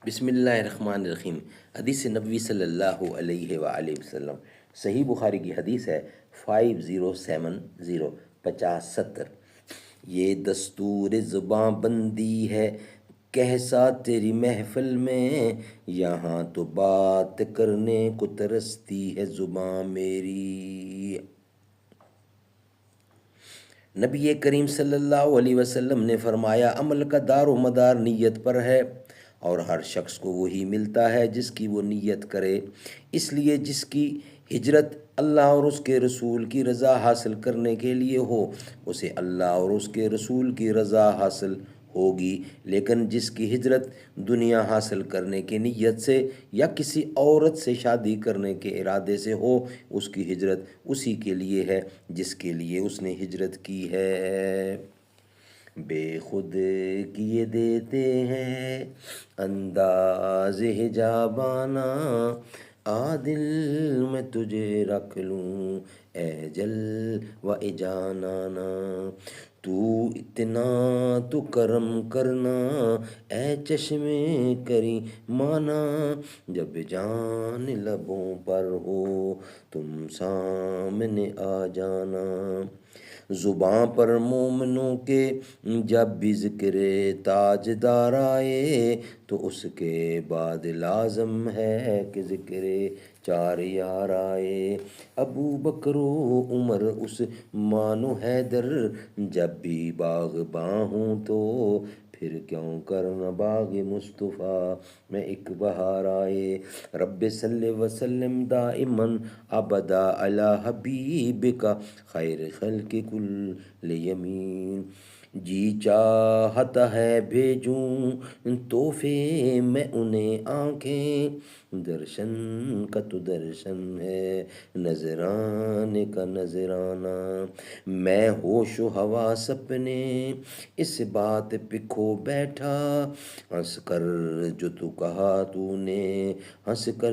بسم اللہ الرحمن الرحیم۔ حدیث نبوی صلی اللہ علیہ وآلہ وسلم، صحیح بخاری کی حدیث ہے 5070 5070۔ یہ دستور زباں بندی ہے کہسا تیری محفل میں، یہاں تو بات کرنے کو ترستی ہے زباں میری۔ نبی کریم صلی اللہ علیہ وسلم نے فرمایا، عمل کا دار و مدار نیت پر ہے، اور ہر شخص کو وہی ملتا ہے جس کی وہ نیت کرے۔ اس لیے جس کی ہجرت اللہ اور اس کے رسول کی رضا حاصل کرنے کے لیے ہو، اسے اللہ اور اس کے رسول کی رضا حاصل ہوگی، لیکن جس کی ہجرت دنیا حاصل کرنے کی نیت سے یا کسی عورت سے شادی کرنے کے ارادے سے ہو، اس کی ہجرت اسی کے لیے ہے جس کے لیے اس نے ہجرت کی ہے۔ بے خود کیے دیتے ہیں انداز حجابانہ، دل میں تجھے رکھ لوں اے جلوہ جانانا۔ تو اتنا تو کرم کرنا اے چشم کریمانہ، جب جان لبوں پر ہو تم سامنے آ جانا۔ زباں پر مومنوں کے جب بھی ذکر تاجدار آئے، تو اس کے بعد لازم ہے کہ ذکر چار یار آئے۔ ابو بکر و عمر عثمان و حیدر جب بھی باغباں ہوں تو پھر کیوں کرنا باغ مصطفیٰ میں ایک بہار آئے۔ رب صلی وسلم دائماً ابدا علی حبیبک خیر خلق کل یمین۔ جی چاہتا ہے بھیجوں تحفے میں انہیں آنکھیں، درشن کا تو درشن ہے نذرانے کا نذرانہ۔ میں ہوش و حواس اپنے اس بات پہ کھو بیٹھا، ہنس کر جو تو کہا تو نے ہنس کر